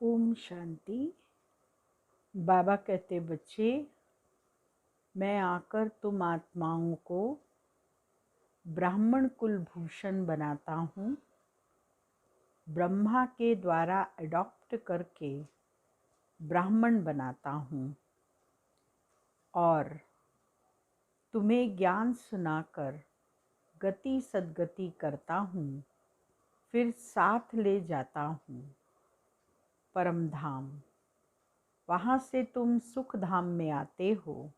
ओम शांति। बाबा कहते, बच्चे, मैं आकर तुम आत्माओं को ब्राह्मण कुलभूषण बनाता हूँ। ब्रह्मा के द्वारा अडॉप्ट करके ब्राह्मण बनाता हूँ और तुम्हें ज्ञान सुनाकर गति सद्गति करता हूँ, फिर साथ ले जाता हूँ परम धाम। वहाँ से तुम सुख धाम में आते हो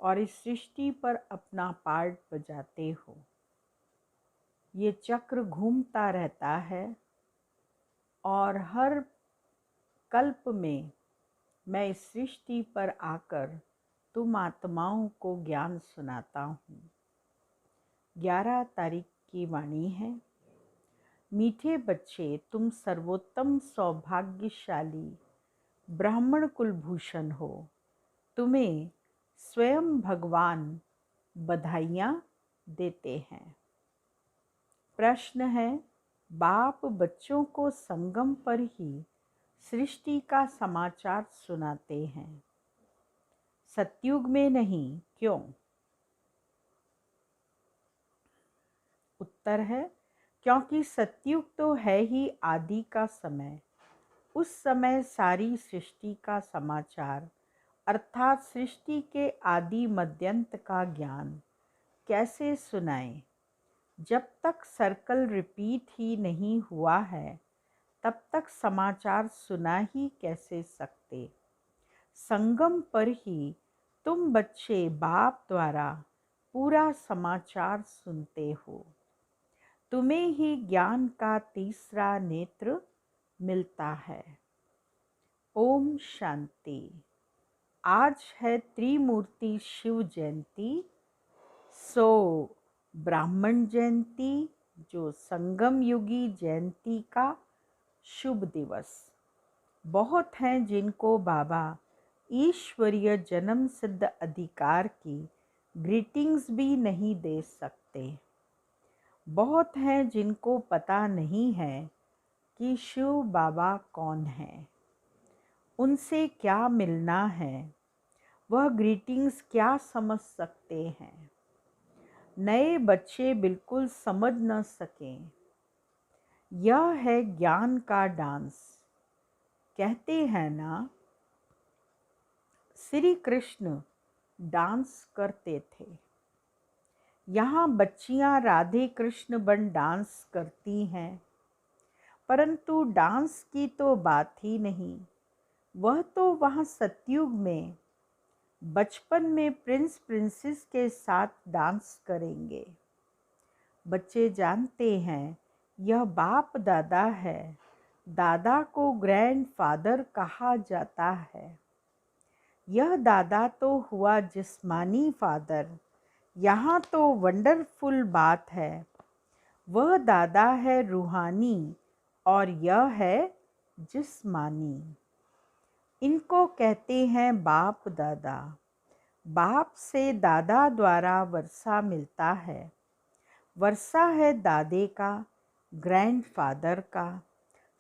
और इस सृष्टि पर अपना पार्ट बजाते हो। ये चक्र घूमता रहता है और हर कल्प में मैं इस सृष्टि पर आकर तुम आत्माओं को ज्ञान सुनाता हूँ। 11 तारीख की वाणी है। मीठे बच्चे, तुम सर्वोत्तम सौभाग्यशाली ब्राह्मण कुलभूषण हो। तुम्हें स्वयं भगवान बधाइयाँ देते हैं। प्रश्न है, बाप बच्चों को संगम पर ही सृष्टि का समाचार सुनाते हैं, सतयुग में नहीं, क्यों? उत्तर है, क्योंकि सतयुग तो है ही आदि का समय। उस समय सारी सृष्टि का समाचार अर्थात सृष्टि के आदि मध्यंत का ज्ञान कैसे सुनाएं? जब तक सर्कल रिपीट ही नहीं हुआ है तब तक समाचार सुना ही कैसे सकते? संगम पर ही तुम बच्चे बाप द्वारा पूरा समाचार सुनते हो। तुम्हें ही ज्ञान का तीसरा नेत्र मिलता है। ओम शांति। आज है त्रिमूर्ति शिव जयंती, सो ब्राह्मण जयंती जो संगम युगी जयंती का शुभ दिवस। बहुत हैं जिनको बाबा ईश्वरीय जन्म सिद्ध अधिकार की ग्रीटिंग्स भी नहीं दे सकते। बहुत हैं जिनको पता नहीं है कि शिव बाबा कौन है, उनसे क्या मिलना है, वह ग्रीटिंग्स क्या समझ सकते हैं। नए बच्चे बिल्कुल समझ न सकें। यह है ज्ञान का डांस। कहते हैं ना, श्री कृष्ण डांस करते थे। यहाँ बच्चियाँ राधे कृष्ण बन डांस करती हैं, परंतु डांस की तो बात ही नहीं। वह तो वहाँ सतयुग में बचपन में प्रिंस प्रिंसेस के साथ डांस करेंगे। बच्चे जानते हैं यह बाप दादा है। दादा को ग्रैंडफादर कहा जाता है। यह दादा तो हुआ जिस्मानी फादर। यहाँ तो वंडरफुल बात है, वह दादा है रूहानी और यह है जिस्मानी। इनको कहते हैं बाप दादा। बाप से दादा द्वारा वर्षा मिलता है। वर्षा है दादे का, ग्रैंडफादर का।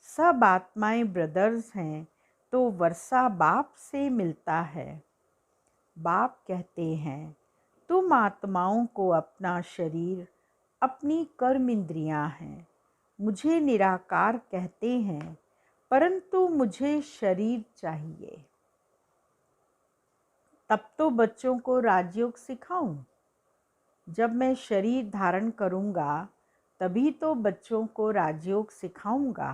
सब आत्माएं ब्रदर्स हैं, तो वर्षा बाप से मिलता है। बाप कहते हैं, तुम आत्माओं को अपना शरीर, अपनी कर्म इंद्रियां हैं। मुझे निराकार कहते हैं, परंतु मुझे शरीर चाहिए। तब तो बच्चों को राजयोग सिखाऊं। जब मैं शरीर धारण करूंगा तभी तो बच्चों को राजयोग सिखाऊंगा।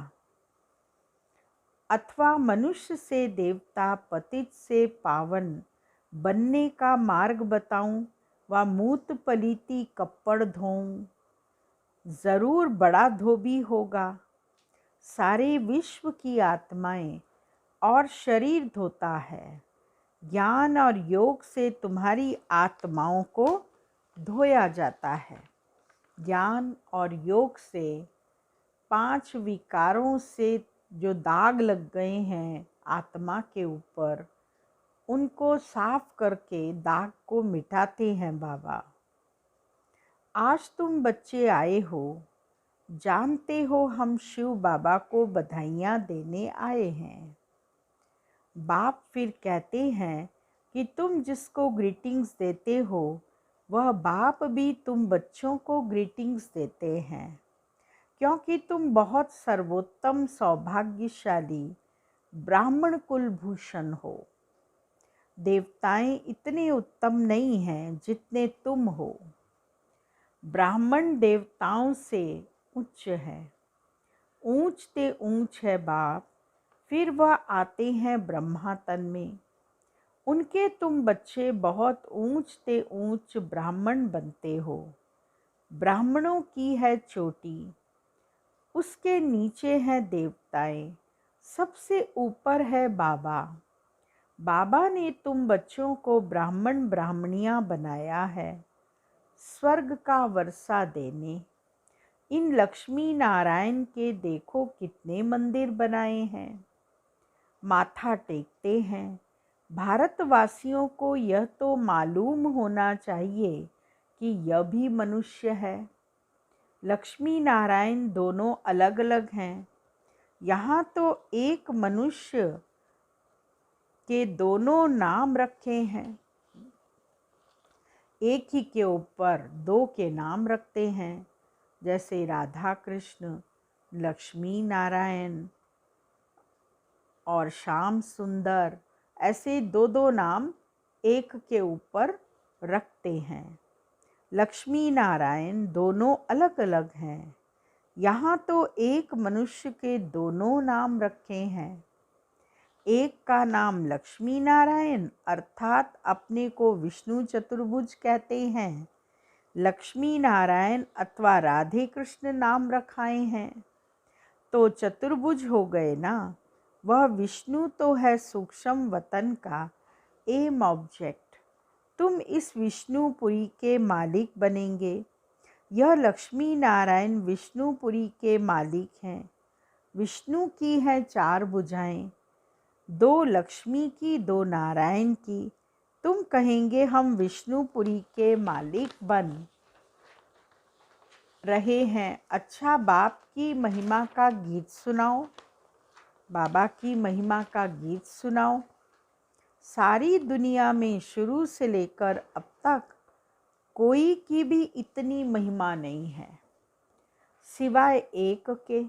अथवा मनुष्य से देवता, पतित से पावन बनने का मार्ग बताऊं व मूत पलीती कपड़ धोऊं। जरूर बड़ा धोबी होगा। सारे विश्व की आत्माएं और शरीर धोता है। ज्ञान और योग से तुम्हारी आत्माओं को धोया जाता है। ज्ञान और योग से 5 विकारों से जो दाग लग गए हैं आत्मा के ऊपर, उनको साफ करके दाग को मिटाते हैं बाबा। आज तुम बच्चे आए हो, जानते हो हम शिव बाबा को बधाइयाँ देने आए हैं। बाप फिर कहते हैं कि तुम जिसको ग्रीटिंग्स देते हो वह बाप भी तुम बच्चों को ग्रीटिंग्स देते हैं, क्योंकि तुम बहुत सर्वोत्तम सौभाग्यशाली ब्राह्मण कुलभूषण हो। देवताएं इतने उत्तम नहीं हैं जितने तुम हो। ब्राह्मण देवताओं से उच्च है, ऊंच ते ऊंच है बाप। फिर वह आते हैं ब्रह्मा तन में। उनके तुम बच्चे बहुत ऊंच ते ऊंच ब्राह्मण बनते हो। ब्राह्मणों की है चोटी, उसके नीचे हैं देवताएं, सबसे ऊपर है बाबा। बाबा ने तुम बच्चों को ब्राह्मण ब्राह्मणियां बनाया है स्वर्ग का वर्षा देने। इन लक्ष्मी नारायण के देखो कितने मंदिर बनाए हैं, माथा टेकते हैं। भारतवासियों को यह तो मालूम होना चाहिए कि यह भी मनुष्य है। लक्ष्मी नारायण दोनों अलग अलग हैं। यहाँ तो एक मनुष्य के दोनों नाम रखे हैं, एक ही के ऊपर दो के नाम रखते हैं, जैसे राधा कृष्ण, लक्ष्मी नारायण और श्याम सुंदर। ऐसे दो दो नाम एक के ऊपर रखते हैं। लक्ष्मी नारायण दोनों अलग अलग हैं। यहाँ तो एक मनुष्य के दोनों नाम रखे हैं। एक का नाम लक्ष्मी नारायण अर्थात अपने को विष्णु चतुर्भुज कहते हैं। लक्ष्मी नारायण अथवा राधे कृष्ण नाम रखाए हैं तो चतुर्भुज हो गए ना। वह विष्णु तो है सूक्ष्म वतन का एम ऑब्जेक्ट। तुम इस विष्णुपुरी के मालिक बनेंगे। यह लक्ष्मी नारायण विष्णुपुरी के मालिक हैं। विष्णु की है चार भुजाएं, दो लक्ष्मी की दो नारायण की। तुम कहेंगे हम विष्णुपुरी के मालिक बन रहे हैं। अच्छा, बाप की महिमा का गीत सुनाओ, बाबा की महिमा का गीत सुनाओ। सारी दुनिया में शुरू से लेकर अब तक कोई की भी इतनी महिमा नहीं है सिवाय एक के।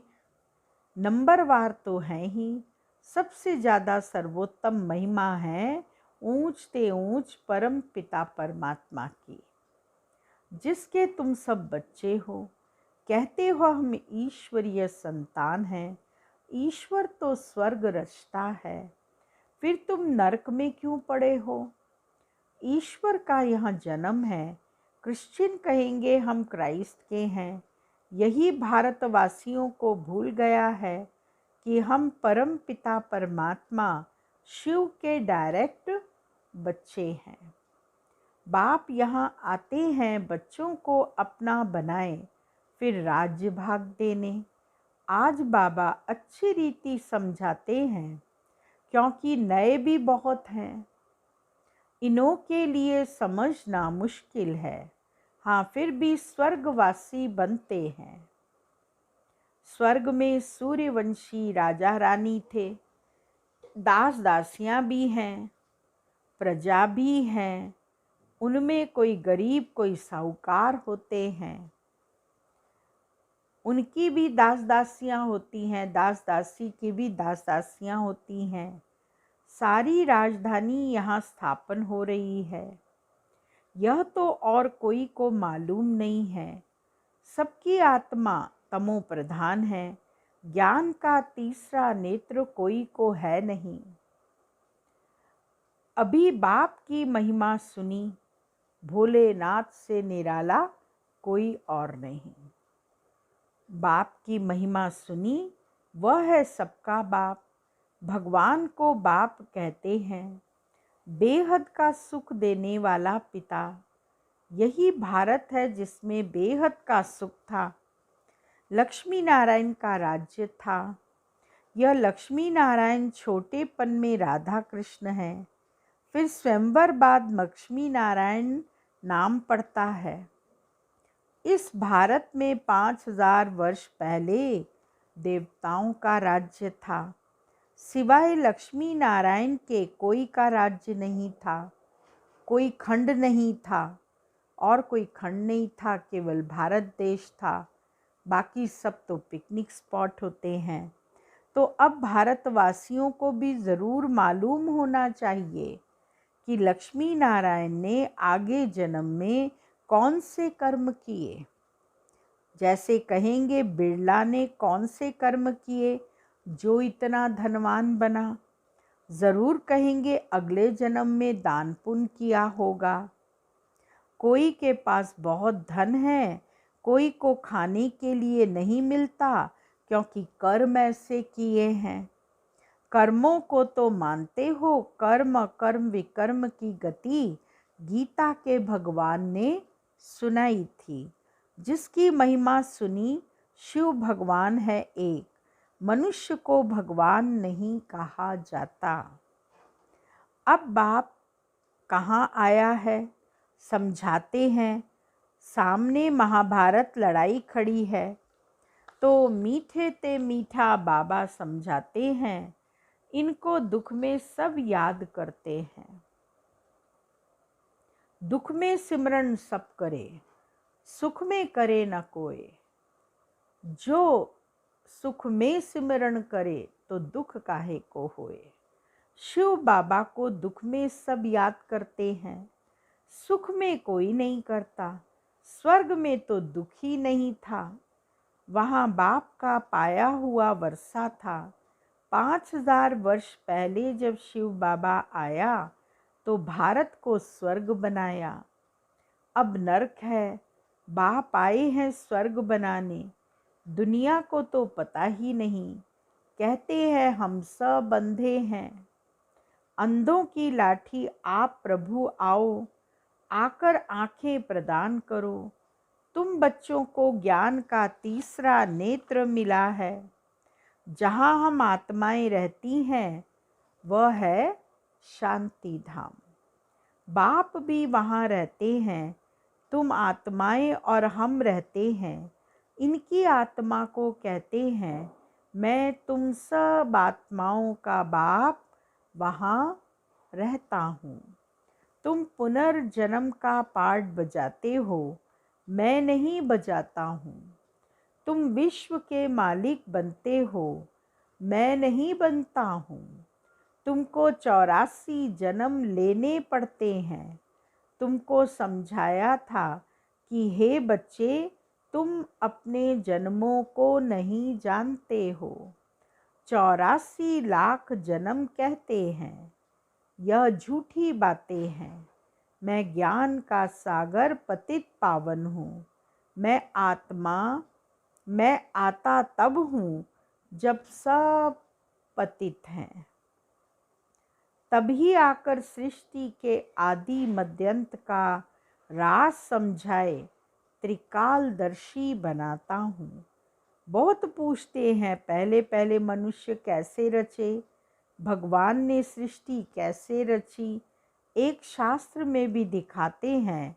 नंबरवार तो हैं ही, सबसे ज़्यादा सर्वोत्तम महिमा है ऊंच ते ऊंच परम पिता परमात्मा की, जिसके तुम सब बच्चे हो। कहते हो हम ईश्वरीय संतान हैं। ईश्वर तो स्वर्ग रचता है, फिर तुम नरक में क्यों पड़े हो? ईश्वर का यहाँ जन्म है। क्रिश्चियन कहेंगे हम क्राइस्ट के हैं। यही भारतवासियों को भूल गया है कि हम परम पिता परमात्मा शिव के डायरेक्ट बच्चे हैं। बाप यहाँ आते हैं बच्चों को अपना बनाए, फिर राज्य भाग देने। आज बाबा अच्छी रीति समझाते हैं, क्योंकि नए भी बहुत हैं। इन्हों के लिए समझना मुश्किल है। हाँ, फिर भी स्वर्गवासी बनते हैं। स्वर्ग में सूर्यवंशी राजा रानी थे, दास दासियां भी हैं, प्रजा भी हैं। उनमें कोई गरीब कोई साहूकार होते हैं। उनकी भी दास दासियां होती हैं, दास दासी की भी दास दासियां होती हैं। सारी राजधानी यहाँ स्थापन हो रही है। यह तो और कोई को मालूम नहीं है। सबकी आत्मा तमो प्रधान है। ज्ञान का तीसरा नेत्र कोई को है नहीं। अभी बाप की महिमा सुनी, भोलेनाथ से निराला कोई और नहीं। बाप की महिमा सुनी, वह है सबका बाप। भगवान को बाप कहते हैं, बेहद का सुख देने वाला पिता। यही भारत है जिसमें बेहद का सुख था। लक्ष्मी नारायण का राज्य था। यह लक्ष्मी नारायण छोटेपन में राधा कृष्ण है। फिर स्वयंवर बाद लक्ष्मी नारायण नाम पड़ता है। इस भारत में 5000 वर्ष पहले देवताओं का राज्य था। सिवाय लक्ष्मी नारायण के कोई का राज्य नहीं था, कोई खंड नहीं था और कोई खंड नहीं था, केवल भारत देश था। बाकी सब तो पिकनिक स्पॉट होते हैं। तो अब भारतवासियों को भी ज़रूर मालूम होना चाहिए कि लक्ष्मी नारायण ने आगे जन्म में कौन से कर्म किए। जैसे कहेंगे बिरला ने कौन से कर्म किए जो इतना धनवान बना। ज़रूर कहेंगे अगले जन्म में दान पुण्य किया होगा। कोई के पास बहुत धन है, कोई को खाने के लिए नहीं मिलता क्योंकि कर्म ऐसे किए हैं। कर्मों को तो मानते हो, कर्म कर्म विकर्म की गति गीता के भगवान ने सुनाई थी। जिसकी महिमा सुनी, शिव भगवान है एक, मनुष्य को भगवान नहीं कहा जाता। अब बाप कहाँ आया है समझाते हैं। सामने महाभारत लड़ाई खड़ी है तो मीठे ते मीठा बाबा समझाते हैं। इनको दुख में सब याद करते हैं। दुख में सिमरन सब करे, सुख में करे न कोई। जो सुख में सिमरन करे तो दुख काहे को होए। शिव बाबा को दुख में सब याद करते हैं, सुख में कोई नहीं करता। स्वर्ग में तो दुख ही नहीं था, वहाँ बाप का पाया हुआ वर्षा था। 5000 वर्ष पहले जब शिव बाबा आया तो भारत को स्वर्ग बनाया। अब नरक है, बाप आए हैं स्वर्ग बनाने। दुनिया को तो पता ही नहीं, कहते हैं हम सब अंधे हैं। अंधों की लाठी आप प्रभु आओ, आकर आंखें प्रदान करो। तुम बच्चों को ज्ञान का तीसरा नेत्र मिला है। जहाँ हम आत्माएं रहती हैं वह है शांति धाम। बाप भी वहाँ रहते हैं। तुम आत्माएं और हम रहते हैं। इनकी आत्मा को कहते हैं मैं तुम सब आत्माओं का बाप वहाँ रहता हूँ। तुम पुनर्जन्म का पाठ बजाते हो, मैं नहीं बजाता हूँ। तुम विश्व के मालिक बनते हो, मैं नहीं बनता हूँ। तुमको 84 जन्म लेने पड़ते हैं। तुमको समझाया था कि हे बच्चे, तुम अपने जन्मों को नहीं जानते हो। 84 लाख जन्म कहते हैं, यह झूठी बातें हैं। मैं ज्ञान का सागर पतित पावन हूँ। मैं आता तब हूँ जब सब पतित हैं। तभी आकर सृष्टि के आदि मध्यंत का राज समझाए त्रिकालदर्शी बनाता हूँ। बहुत पूछते हैं पहले पहले मनुष्य कैसे रचे, भगवान ने सृष्टि कैसे रची। एक शास्त्र में भी दिखाते हैं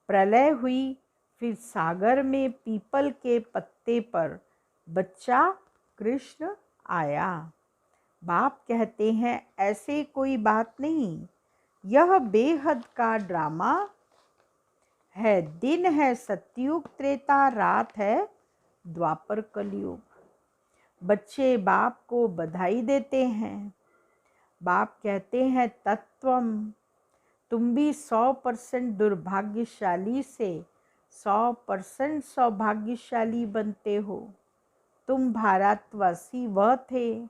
प्रलय हुई, फिर सागर में पीपल के पत्ते पर बच्चा कृष्ण आया। बाप कहते हैं ऐसे कोई बात नहीं, यह बेहद का ड्रामा है। दिन है सतयुग त्रेता, रात है द्वापर कलयुग। बच्चे बाप को बधाई देते हैं। बाप कहते हैं तत्वम, तुम भी 100% दुर्भाग्यशाली से 100% सौभाग्यशाली बनते हो। तुम भारतवासी वह थे,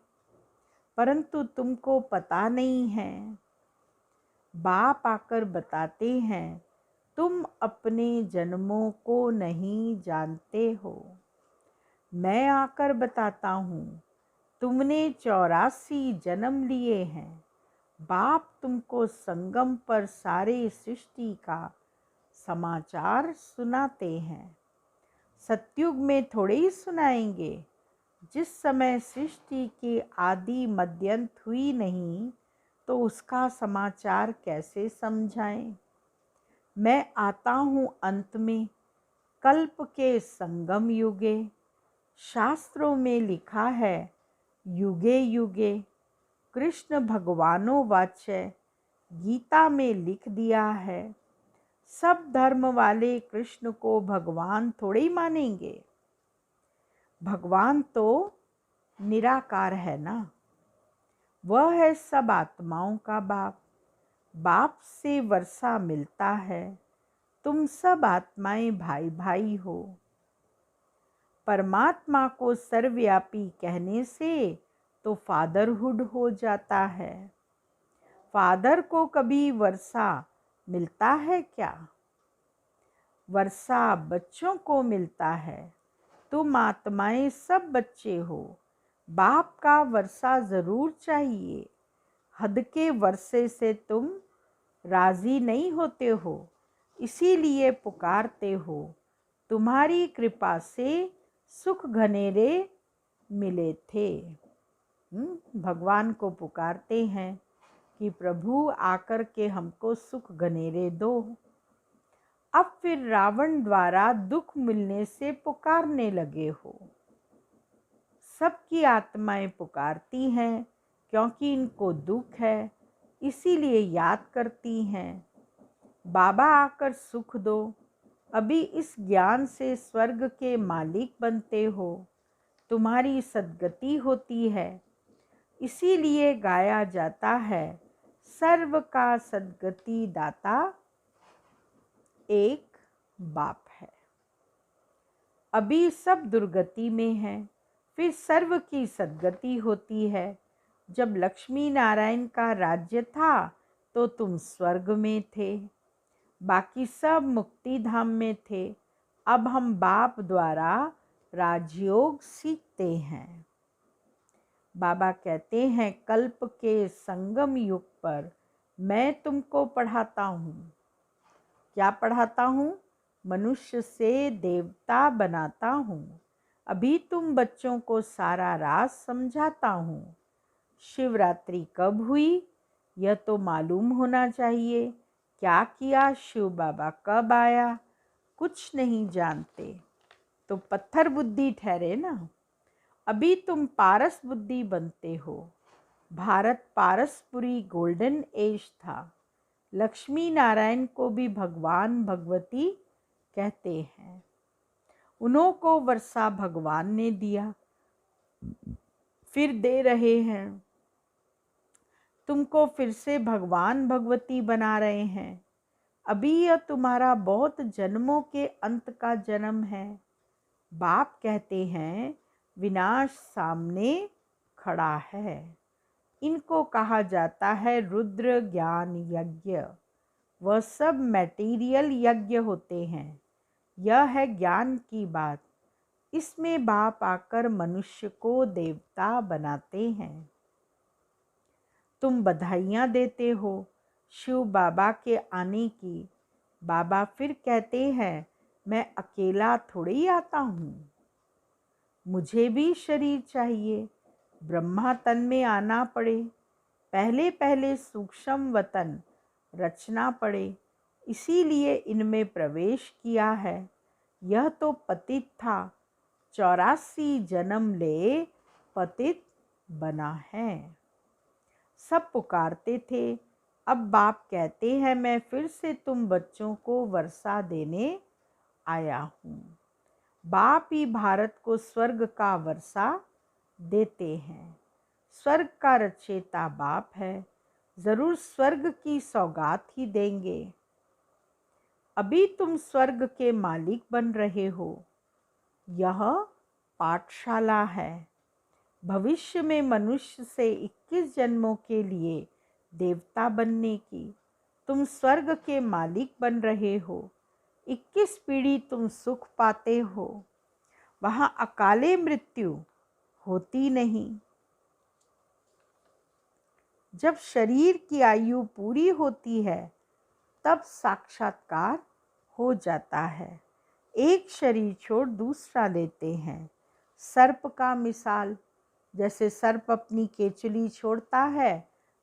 परंतु तुमको पता नहीं है। बाप आकर बताते हैं तुम अपने जन्मों को नहीं जानते हो। मैं आकर बताता हूँ तुमने 84 जन्म लिए हैं। बाप तुमको संगम पर सारे सृष्टि का समाचार सुनाते हैं। सतयुग में थोड़े ही सुनाएंगे। जिस समय सृष्टि की आदि मध्यंत हुई नहीं तो उसका समाचार कैसे समझाएं। मैं आता हूँ अंत में, कल्प के संगम युगे। शास्त्रों में लिखा है युगे युगे। कृष्ण भगवानो वाच्य गीता में लिख दिया है। सब धर्म वाले कृष्ण को भगवान थोड़े ही मानेंगे। भगवान तो निराकार है ना। वह है सब आत्माओं का बाप। बाप से वर्षा मिलता है। तुम सब आत्माएं भाई भाई हो। परमात्मा को सर्वव्यापी कहने से तो फादरहुड हो जाता है। फादर को कभी वर्षा मिलता है क्या? वर्षा बच्चों को मिलता है। तुम आत्माएं सब बच्चे हो। बाप का वर्षा जरूर चाहिए। हद के वर्षे से तुम राजी नहीं होते हो, इसीलिए पुकारते हो। तुम्हारी कृपा से सुख घनेरे मिले थे। भगवान को पुकारते हैं कि प्रभु आकर के हमको सुख घनेरे दो। अब फिर रावण द्वारा दुख मिलने से पुकारने लगे हो। सबकी आत्माएं पुकारती हैं क्योंकि इनको दुख है, इसीलिए याद करती हैं। बाबा आकर सुख दो। अभी इस ज्ञान से स्वर्ग के मालिक बनते हो। तुम्हारी सद्गति होती है। इसीलिए गाया जाता है सर्व का सद्गति दाता एक बाप है। अभी सब दुर्गति में है, फिर सर्व की सद्गति होती है। जब लक्ष्मी नारायण का राज्य था तो तुम स्वर्ग में थे, बाकी सब मुक्ति धाम में थे। अब हम बाप द्वारा राजयोग सीखते हैं। बाबा कहते हैं कल्प के संगम युग पर मैं तुमको पढ़ाता हूँ। क्या पढ़ाता हूँ? मनुष्य से देवता बनाता हूँ। अभी तुम बच्चों को सारा राज समझाता हूँ। शिवरात्रि कब हुई यह तो मालूम होना चाहिए। क्या किया? शिव बाबा कब आया? कुछ नहीं जानते तो पत्थर बुद्धि ठहरे ना। अभी तुम पारस बुद्धि बनते हो। भारत पारसपुरी गोल्डन एज था। लक्ष्मी नारायण को भी भगवान भगवती कहते हैं। उन्हों को वर्षा भगवान ने दिया, फिर दे रहे हैं। तुमको फिर से भगवान भगवती बना रहे हैं। अभी यह तुम्हारा बहुत जन्मों के अंत का जन्म है। बाप कहते हैं विनाश सामने खड़ा है। इनको कहा जाता है रुद्र ज्ञान यज्ञ। वह सब मैटीरियल यज्ञ होते हैं। यह है ज्ञान की बात। इसमें बाप आकर मनुष्य को देवता बनाते हैं। तुम बधाइयाँ देते हो शिव बाबा के आने की। बाबा फिर कहते हैं मैं अकेला थोड़ी ही आता हूँ, मुझे भी शरीर चाहिए। ब्रह्मा तन में आना पड़े, पहले पहले सूक्ष्म वतन रचना पड़े, इसीलिए इनमें प्रवेश किया है। यह तो पतित था, 84 जन्म ले पतित बना है। सब पुकारते थे। अब बाप कहते हैं मैं फिर से तुम बच्चों को वर्षा देने आया हूँ। बाप ही भारत को स्वर्ग का वर्षा देते हैं। स्वर्ग का रचयिता बाप है, जरूर स्वर्ग की सौगात ही देंगे। अभी तुम स्वर्ग के मालिक बन रहे हो। यह पाठशाला है। भविष्य में मनुष्य से 21 जन्मों के लिए देवता बनने की। तुम स्वर्ग के मालिक बन रहे हो। 21 पीढ़ी तुम सुख पाते हो। वहाँ अकाले मृत्यु होती नहीं। जब शरीर की आयु पूरी होती है तब साक्षात्कार हो जाता है। एक शरीर छोड़ दूसरा लेते हैं। सर्प का मिसाल, जैसे सर्प अपनी केचुली छोड़ता है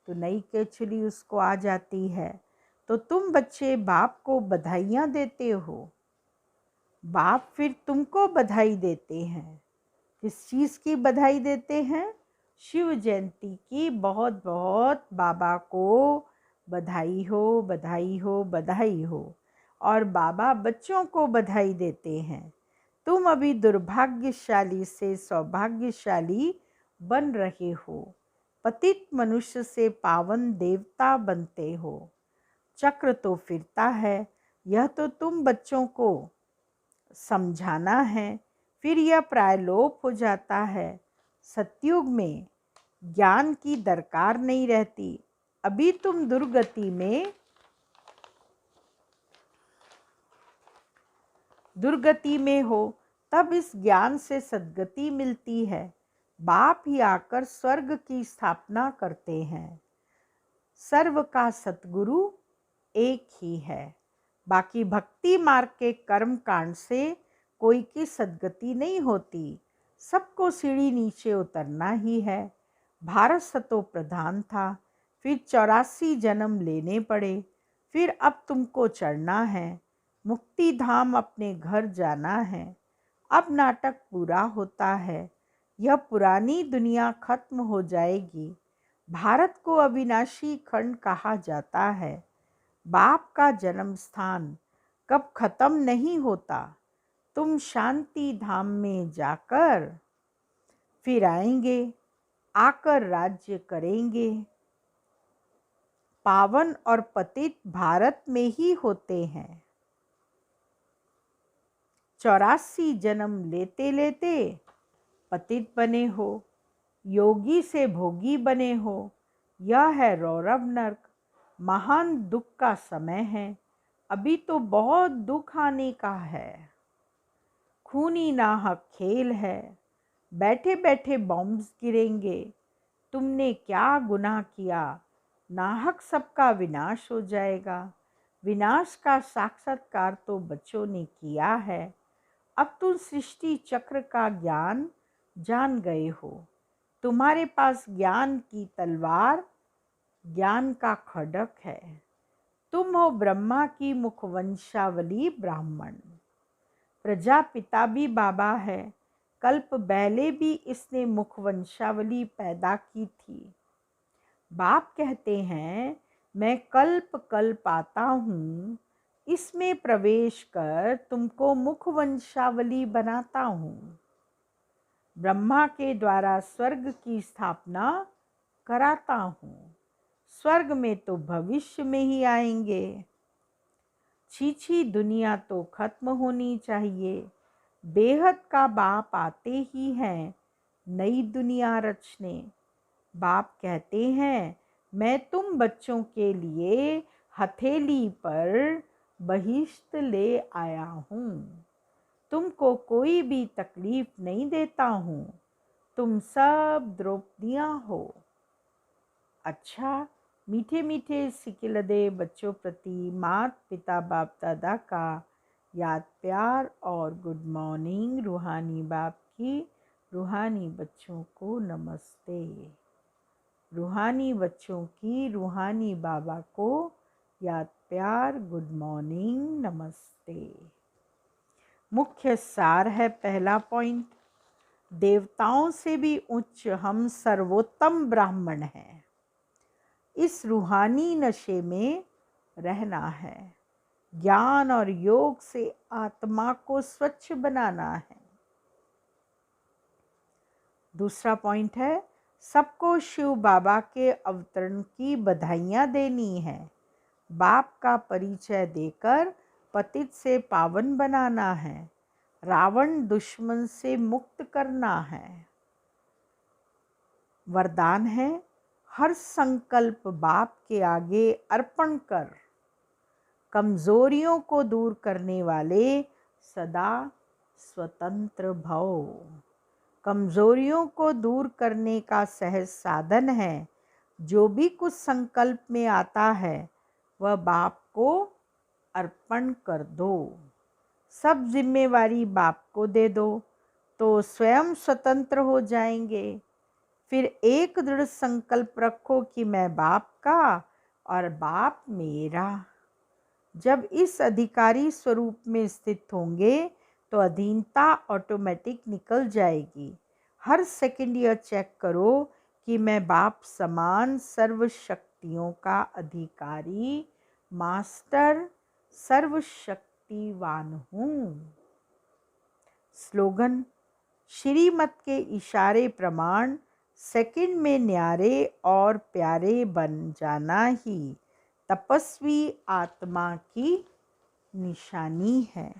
तो नई केचुली उसको आ जाती है। तो तुम बच्चे बाप को बधाइयाँ देते हो। बाप फिर तुमको बधाई देते हैं। किस चीज़ की बधाई देते हैं? शिव जयंती की बहुत बहुत बाबा को बधाई हो, बधाई हो, बधाई हो। और बाबा बच्चों को बधाई देते हैं, तुम अभी दुर्भाग्यशाली से सौभाग्यशाली बन रहे हो, पतित मनुष्य से पावन देवता बनते हो। चक्र तो फिरता है, यह तो तुम बच्चों को समझाना है, फिर यह प्रायलोप हो जाता है। सतयुग में ज्ञान की दरकार नहीं रहती। अभी तुम दुर्गति में हो, तब इस ज्ञान से सद्गति मिलती है। बाप ही आकर स्वर्ग की स्थापना करते हैं। सर्व का सतगुरु एक ही है। बाकी भक्ति मार्ग के कर्म कांड से कोई की सद्गति नहीं होती, सबको सीढ़ी नीचे उतरना ही है। भारत सतो प्रधान था, फिर 84 जन्म लेने पड़े, फिर अब तुमको चढ़ना है, मुक्ति धाम अपने घर जाना है। अब नाटक पूरा होता है, यह पुरानी दुनिया खत्म हो जाएगी। भारत को अविनाशी खंड कहा जाता है। बाप का जन्म स्थान कब खत्म नहीं होता। तुम शांति धाम में जाकर फिर आएंगे, आकर राज्य करेंगे। पावन और पतित भारत में ही होते हैं। 84 जन्म लेते लेते पतित बने हो, योगी से भोगी बने हो। यह है रौरव नर्क, महान दुख का समय है। अभी तो बहुत दुख आने का है। खूनी नाहक खेल है, बैठे बैठे बॉम्ब्स गिरेंगे। तुमने क्या गुनाह किया, नाहक सबका विनाश हो जाएगा। विनाश का साक्षात्कार तो बच्चों ने किया है। अब तुम सृष्टि चक्र का ज्ञान जान गए हो। तुम्हारे पास ज्ञान की तलवार, ज्ञान का खड्ग है। तुम हो ब्रह्मा की मुखवंशावली ब्राह्मण। प्रजापिता भी बाबा है, कल्प पहले भी इसने मुखवंशावली पैदा की थी। बाप कहते हैं, मैं कल्प कल्प आता हूँ, इसमें प्रवेश कर तुमको मुखवंशावली बनाता हूँ। ब्रह्मा के द्वारा स्वर्ग की स्थापना कराता हूँ। स्वर्ग में तो भविष्य में ही आएंगे। छी दुनिया तो खत्म होनी चाहिए। बेहद का बाप आते ही हैं नई दुनिया रचने। बाप कहते हैं, मैं तुम बच्चों के लिए हथेली पर बहिश्त ले आया हूँ। तुमको कोई भी तकलीफ नहीं देता हूँ, तुम सब द्रौपदियाँ हो। अच्छा, मीठे मीठे सिकिलदे बच्चों प्रति माता पिता बाप दादा का याद प्यार और गुड मॉर्निंग। रूहानी बाप की रूहानी बच्चों को नमस्ते। रूहानी बच्चों की रूहानी बाबा को याद प्यार, गुड मॉर्निंग, नमस्ते। मुख्य सार है पहला पॉइंट, देवताओं से भी उच्च हम सर्वोत्तम ब्राह्मण हैं। इस रूहानी नशे में रहना है। ज्ञान और योग से आत्मा को स्वच्छ बनाना है। दूसरा पॉइंट है, सबको शिव बाबा के अवतरण की बधाइयाँ देनी है। बाप का परिचय देकर पतित से पावन बनाना है। रावण दुश्मन से मुक्त करना है। वरदान है, हर संकल्प बाप के आगे अर्पण कर। कमजोरियों को दूर करने वाले सदा स्वतंत्र भव। कमजोरियों को दूर करने का सहज साधन है। जो भी कुछ संकल्प में आता है वह बाप को अर्पण कर दो। सब जिम्मेवारी बाप को दे दो तो स्वयं स्वतंत्र हो जाएंगे। फिर एक दृढ़ संकल्प रखो कि मैं बाप का और बाप मेरा। जब इस अधिकारी स्वरूप में स्थित होंगे तो अधीनता ऑटोमेटिक निकल जाएगी। हर सेकंड यह चेक करो कि मैं बाप समान सर्व शक्तियों का अधिकारी, मास्टर, सर्वशक्तिवान हूँ। स्लोगन: श्रीमत के इशारे प्रमाण सेकंड में न्यारे और प्यारे बन जाना ही तपस्वी आत्मा की निशानी है।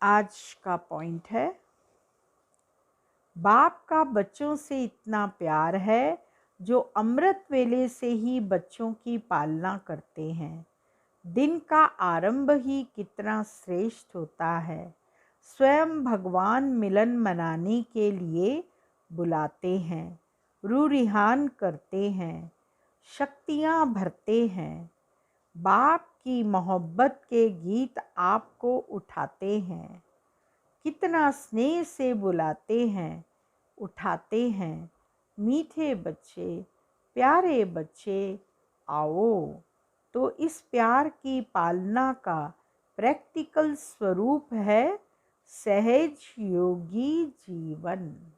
आज का पॉइंट है, बाप का बच्चों से इतना प्यार है जो अमृत वेले से ही बच्चों की पालना करते हैं। दिन का आरंभ ही कितना श्रेष्ठ होता है। स्वयं भगवान मिलन मनाने के लिए बुलाते हैं, रूह रिहान करते हैं, शक्तियाँ भरते हैं। बाप की मोहब्बत के गीत आपको उठाते हैं। कितना स्नेह से बुलाते हैं, उठाते हैं। मीठे बच्चे, प्यारे बच्चे, आओ। तो इस प्यार की पालना का प्रैक्टिकल स्वरूप है सहज योगी जीवन।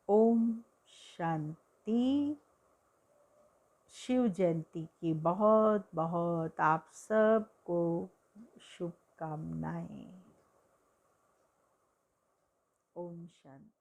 ओम शांति। शिव जयंती की बहुत बहुत आप सबको शुभकामनाएं। ओम शांति।